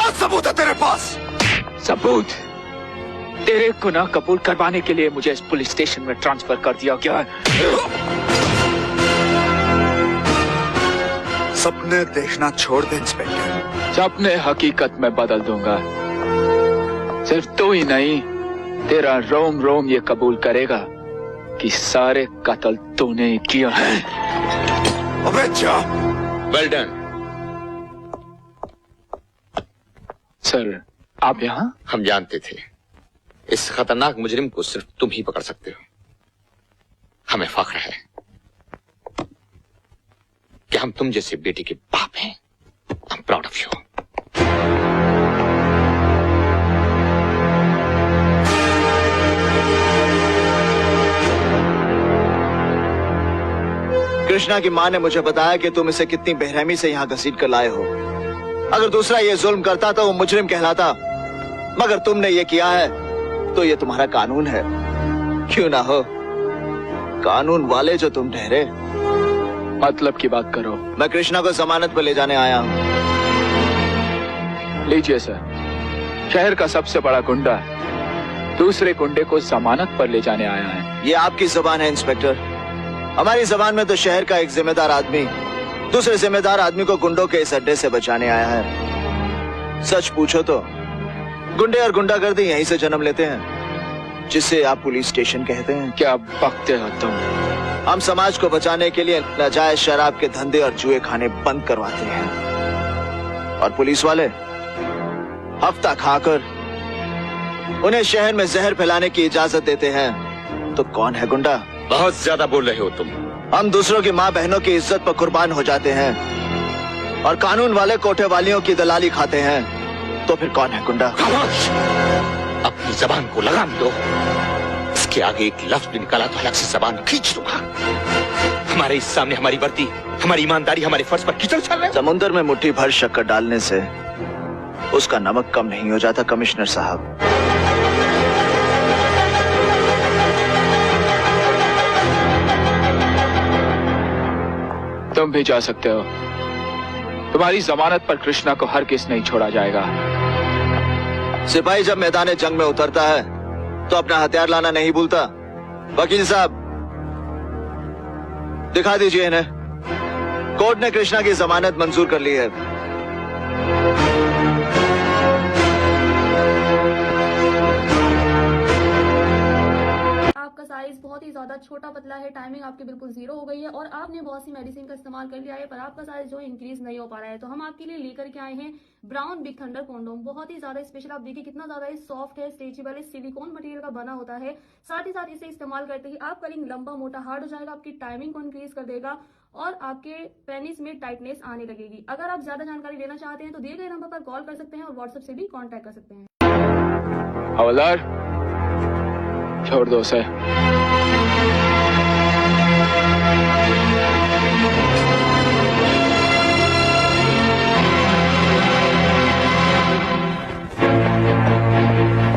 क्या सबूत है तेरे पास? सबूत? तेरे गुनाह कबूल करवाने के लिए मुझे इस पुलिस स्टेशन में ट्रांसफर कर दिया गया है। सपने देखना छोड़ दे इंस्पेक्टर। सपने हकीकत में बदल दूंगा। सिर्फ तू ही नहीं, तेरा रोम रोम ये कबूल करेगा कि सारे कत्ल तूने ही किया है। अबे जा। Well done. सर, आप यहाँ? हम जानते थे इस खतरनाक मुजरिम को सिर्फ तुम ही पकड़ सकते हो। हमें फख्र है कि हम तुम जैसे बेटे के बाप हैं। I am proud of you. Krishna की मां ने मुझे बताया कि तुम इसे कितनी बेरहमी से यहाँ घसीट कर लाए हो। अगर दूसरा ये जुल्म करता तो वो मुजरिम कहलाता, मगर तुमने ये किया है तो ये तुम्हारा कानून है। क्यों ना हो, कानून वाले जो तुम ठहरे। मतलब की बात करो। मैं कृष्णा को जमानत पर ले जाने आया हूँ। लीजिए सर, शहर का सबसे बड़ा गुंडा दूसरे गुंडे को जमानत पर ले जाने आया है। ये आपकी जुबान है इंस्पेक्टर। हमारी जुबान में तो शहर का एक जिम्मेदार आदमी दूसरे जिम्मेदार आदमी को गुंडों के इस अड्डे से बचाने आया है। सच पूछो तो गुंडे और गुंडागर्दी यहीं से जन्म लेते हैं, जिसे आप पुलिस स्टेशन कहते हैं। क्या बकते हो तुम? हम समाज को बचाने के लिए नाजायज शराब के धंधे और जुए खाने बंद करवाते हैं, और पुलिस वाले हफ्ता खाकर उन्हें शहर में जहर फैलाने की इजाजत देते हैं। तो कौन है गुंडा? बहुत ज्यादा बोल रहे हो तुम। हम दूसरों की माँ बहनों की इज्जत पर कुर्बान हो जाते हैं, और कानून वाले कोठे वालियों की दलाली खाते हैं। तो फिर कौन है गुंडा? खामोश! अपनी जबान को लगाम दो। इसके आगे एक लफ्ज भी निकाला तो अलग से जबान खींच लूंगा। हमारे सामने हमारी वर्दी, हमारी ईमानदारी, हमारे फर्ज पर कीचड़ चल रहे। समुद्र में मुट्ठी भर शक्कर डालने से उसका नमक कम नहीं हो जाता कमिश्नर साहब। तुम भी जा सकते हो। तुम्हारी जमानत पर कृष्णा को हरगिज़ नहीं छोड़ा जाएगा। सिपाही जब मैदान जंग में उतरता है तो अपना हथियार लाना नहीं भूलता। वकील साहब, दिखा दीजिए इन्हें। कोर्ट ने कृष्णा की जमानत मंजूर कर ली है। आपका साइज बहुत ही ज्यादा छोटा पतला है, टाइमिंग आपकी बिल्कुल जीरो हो गई है, और आपने बहुत सी मेडिसिन का इस्तेमाल कर लिया है, पर आपका साइज जो इंक्रीज नहीं हो पा रहा है। तो हम आपके लिए लेकर के आए हैं ब्राउन बिग थंडर कॉन्डोम। बहुत ही ज्यादा स्पेशल। आप देखिए कितना ज्यादा सॉफ्ट है, स्ट्रेचेबल है, सिलिकॉन मटेरियल का बना होता है। साथ ही साथ इसे इस्तेमाल करते ही आपका रिंग लंबा मोटा हार्ड हो जाएगा, आपकी टाइमिंग को इंक्रीज कर देगा, और आपके पेनिस में टाइटनेस आने लगेगी। अगर आप ज्यादा जानकारी लेना चाहते हैं तो दिए गए नंबर पर कॉल कर सकते हैं और व्हाट्सएप से भी कॉन्टेक्ट कर सकते हैं। हवलदार, छोड़ दो उसे।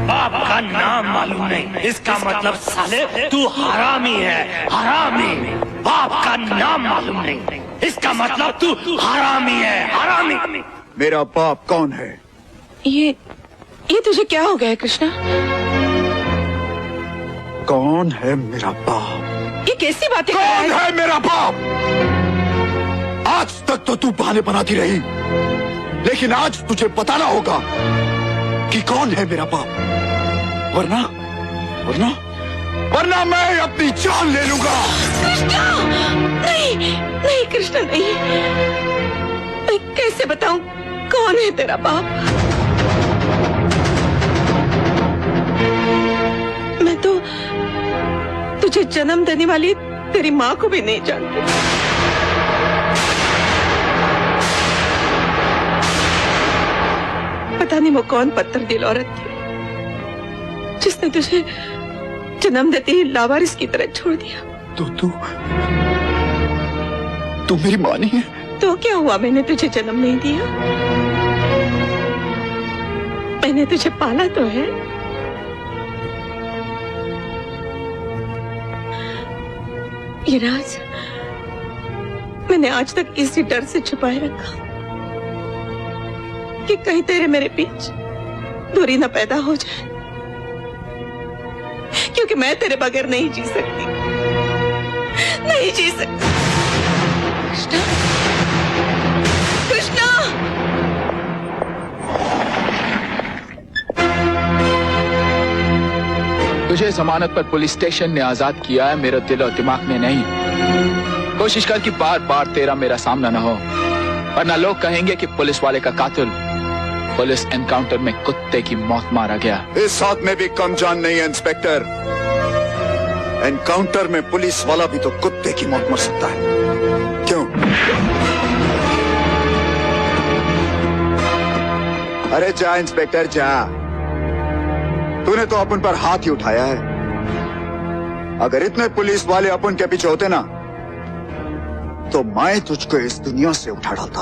बाप का नाम मालूम नहीं, इसका मतलब साले तू हरामी है। हरामी। बाप का नाम मालूम नहीं, इसका मतलब तू हरामी है। हरामी। मेरा बाप कौन है? ये तुझे क्या हो गया है कृष्णा? कौन है मेरा बाप? ये कैसी बातें कर कौन रहा है? है मेरा बाप? आज तक तो तू बहाने बनाती रही, लेकिन आज तुझे बताना होगा कि कौन है मेरा बाप, वरना वरना वरना मैं अपनी जान ले लूंगा। कृष्णा! नहीं, नहीं कृष्णा नहीं। मैं कैसे बताऊं कौन है तेरा बाप? मैं तो तुझे जन्म देने वाली तेरी माँ को भी नहीं जानती। पता नहीं वो कौन पत्थर दिल औरत थी जिसने तुझे जन्म देते ही लावारिस की तरह छोड़ दिया। तो तू मेरी माँ नहीं है? तो क्या हुआ, मैंने तुझे जन्म नहीं दिया? मैंने तुझे पाला तो है। ये राज मैंने आज तक इसी डर से छुपाए रखा कि कहीं तेरे मेरे बीच दूरी न पैदा हो जाए, क्योंकि मैं तेरे बगैर नहीं जी सकती, नहीं जी सकती। कृष्णा, कृष्णा, तुझे जमानत पर पुलिस स्टेशन ने आजाद किया है, मेरे दिल और दिमाग ने नहीं। कोशिश कर कि बार बार तेरा मेरा सामना न हो, वरना लोग कहेंगे कि पुलिस वाले का कातिल पुलिस एनकाउंटर में कुत्ते की मौत मारा गया। इस हाथ में भी कम जान नहीं है इंस्पेक्टर। एनकाउंटर में पुलिस वाला भी तो कुत्ते की मौत मर सकता है। क्यों? अरे जा इंस्पेक्टर जा, तूने तो अपन पर हाथ ही उठाया है। अगर इतने पुलिस वाले अपन के पीछे होते ना, तो मैं तुझको इस दुनिया से उठा डालता।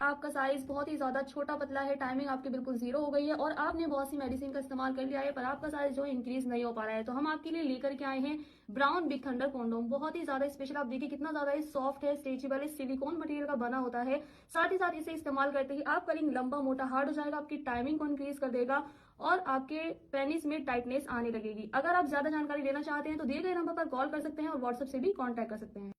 आपका साइज बहुत ही ज्यादा छोटा पतला है, टाइमिंग आपकी बिल्कुल जीरो हो गई है और आपने बहुत सी मेडिसिन का इस्तेमाल कर लिया है, पर आपका साइज जो इंक्रीज नहीं हो पा रहा है। तो हम आपके लिए लेकर के आए हैं ब्राउन बिग थंडर कॉन्डोम। बहुत ही ज्यादा स्पेशल, आप देखिए कितना ज्यादा सॉफ्ट है, स्ट्रेचेबल है, सिलिकॉन मटेरियल का बना होता है। साथ ही साथ इसे इस्तेमाल करते ही आपका रिंग लंबा मोटा हार्ड हो जाएगा, आपकी टाइमिंग को इंक्रीज कर देगा और आपके पेनिस में टाइटनेस आने लगेगी। अगर आप ज्यादा जानकारी लेना चाहते हैं तो दिए गए नंबर पर कॉल कर सकते हैं और व्हाट्सएप से भी कॉन्टैक्ट कर सकते हैं।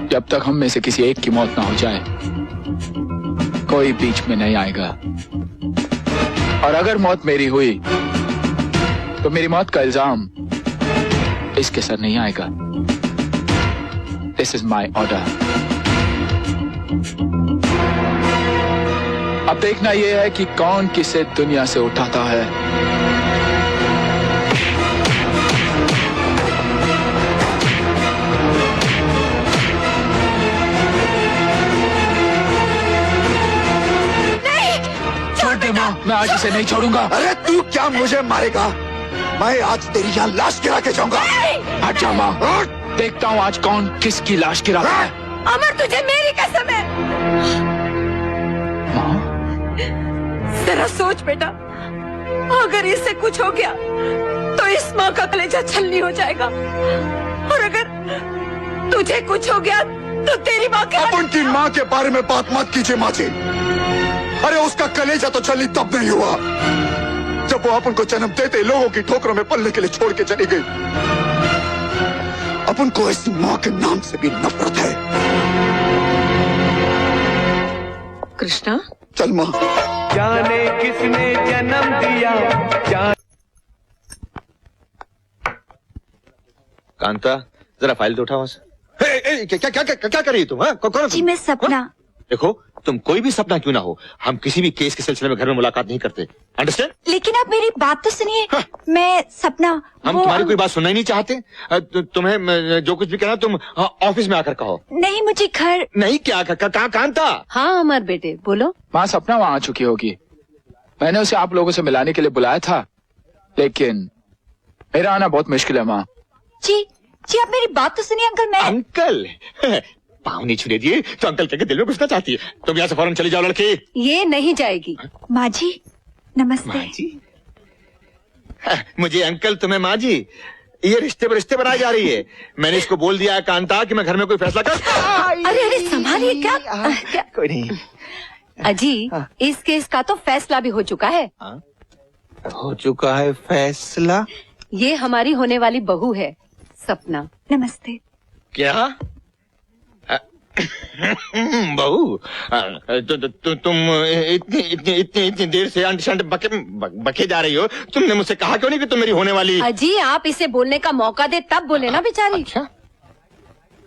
जब तक हम में से किसी एक की मौत ना हो जाए, कोई बीच में नहीं आएगा। और अगर मौत मेरी हुई तो मेरी मौत का इल्जाम इसके सर नहीं आएगा। This is my order. अब देखना यह है कि कौन किसे दुनिया से उठाता है। मैं आज इसे नहीं छोड़ूंगा। अरे तू क्या मुझे मारेगा? मैं आज तेरी यहाँ लाश गिरा के जाऊंगा। हट जा माँ, देखता हूँ आज कौन किसकी लाश गिराता है। अमर, तुझे मेरी कसम है। माँ, जरा सोच बेटा, अगर इससे कुछ हो गया तो इस माँ का कलेजा छलनी हो जाएगा, और अगर तुझे कुछ हो गया तो तेरी माँ के अपन की माँ के बारे में बात मत कीजिए माँ जी। अरे उसका कलेजा तो छलनी तब नहीं हुआ जब वो अपन को जन्म देते लोगों की ठोकरों में पलने के लिए छोड़ के चली गई। अपन को इस माँ के नाम से भी नफरत है। कृष्णा, चल माँ। जाने किसने जन्म दिया, कांता, जरा फाइल तो उठाओ वहां से। क्या क्या क्या क्या कर रही है तुम? कौन? जी मैं सपना। देखो, तुम कोई भी सपना क्यों ना हो, हम किसी भी केस के सिलसिले में घर में मुलाकात नहीं करते। अंडरस्टैंड? लेकिन आप मेरी बात तो सुनिए। हाँ। मैं सपना, हम तुम्हारी कोई बात सुनना ही नहीं चाहते। तुम्हें जो कुछ भी कहना तुम ऑफिस में आकर कहो। नहीं, मुझे घर नहीं क्या कहा कांता? हाँ अमर बेटे बोलो। माँ सपना वहां आ चुकी होगी। मैंने उसे आप लोगों से मिलाने के लिए बुलाया था, लेकिन मेरा आना बहुत मुश्किल है माँ। जी जी, आप मेरी बात तो सुनिए अंकल। मैं अंकल पाँव नहीं छूने दिए तो अंकल के दिल में घुसना चाहती है। तुम यहाँ से फौरन चली जाओ लड़की। ये नहीं जाएगी। माँ जी नमस्ते। माँ जी? मुझे अंकल, तुम्हें माँ जी? ये रिश्ते पर रिश्ते बनाई जा रही है। मैंने इसको बोल दिया है कांता कि मैं घर में कोई फैसला कर। अरे अरे संभालिए। क्या कोई नहीं। अजी, इस केस का तो फैसला भी हो चुका है। हो चुका है फैसला? ये हमारी होने वाली बहू है सपना। नमस्ते। क्या? बहू, तुम इतनी देर से अंट शंट बके जा रही हो। तुमने मुझसे कहा क्यों नहीं कि तुम मेरी होने वाली? अजी, आप इसे बोलने का मौका दे तब बोले ना बेचारी। अच्छा?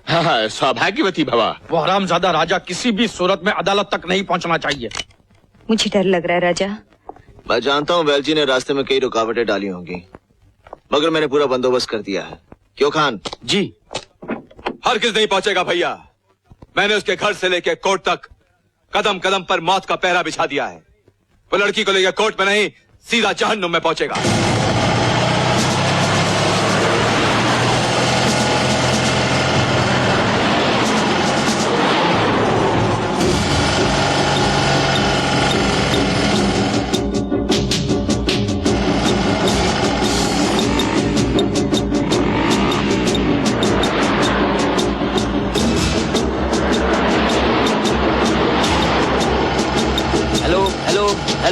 हाँ, सौभाग्यवती भवा। वो हरामजादा राजा किसी भी सूरत में अदालत तक नहीं पहुंचना चाहिए। मुझे डर लग रहा है राजा। मैं जानता हूँ वेल जी ने रास्ते में कई रुकावटें डाली होंगी, मगर मैंने पूरा बंदोबस्त कर दिया है। क्यों खान? जी। हर किस नहीं पहुंचेगा भैया। मैंने उसके घर से लेकर कोर्ट तक कदम कदम पर मौत का पहरा बिछा दिया है। वो लड़की को लेकर कोर्ट में नहीं, सीधा जहन्नुम में पहुंचेगा।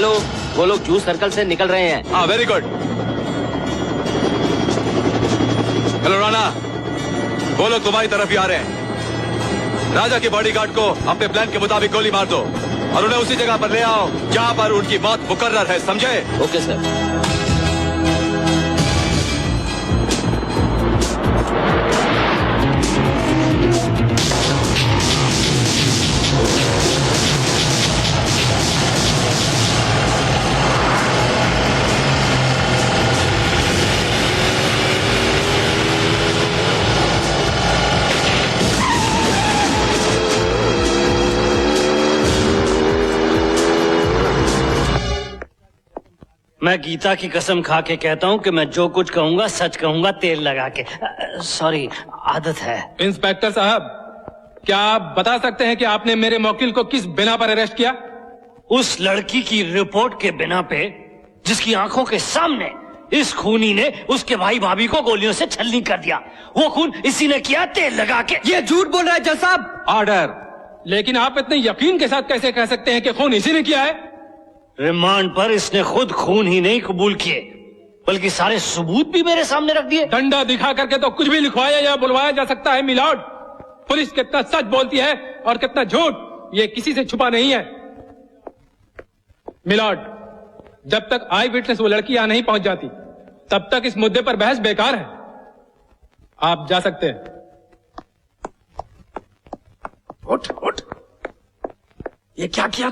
हेलो, वो लोग जूस सर्कल से निकल रहे हैं। हाँ, वेरी गुड। हेलो राणा, वो लोग तुम्हारी तरफ ही आ रहे हैं। राजा के बॉडीगार्ड को अपने प्लान के मुताबिक गोली मार दो और उन्हें उसी जगह पर ले आओ जहां पर उनकी मौत मुकर्रर है, समझे? Okay sir. मैं गीता की कसम खा के कहता हूँ कि मैं जो कुछ कहूंगा सच कहूंगा, तेल लगा के। सॉरी, आदत है। इंस्पेक्टर साहब, क्या आप बता सकते हैं कि आपने मेरे मौकिल को किस बिना पर अरेस्ट किया? उस लड़की की रिपोर्ट के बिना पे, जिसकी आंखों के सामने इस खूनी ने उसके भाई भाभी को गोलियों से छलनी कर दिया। वो खून इसी ने किया, तेल लगा के। ये झूठ बोल रहा है जज साहब। ऑर्डर। लेकिन आप इतने यकीन के साथ कैसे कह सकते हैं कि खून इसी ने किया है? रिमांड पर इसने खुद खून ही नहीं कबूल किए, बल्कि सारे सबूत भी मेरे सामने रख दिए। डंडा दिखा करके तो कुछ भी लिखवाया या बुलवाया जा सकता है मिलॉर्ड। पुलिस कितना सच बोलती है और कितना झूठ, ये किसी से छुपा नहीं है। मिलॉर्ड, जब तक आई विटनेस वो लड़की यहां नहीं पहुंच जाती, तब तक इस मुद्दे पर बहस बेकार है। आप जा सकते हैं। उठ उठ, ये क्या किया?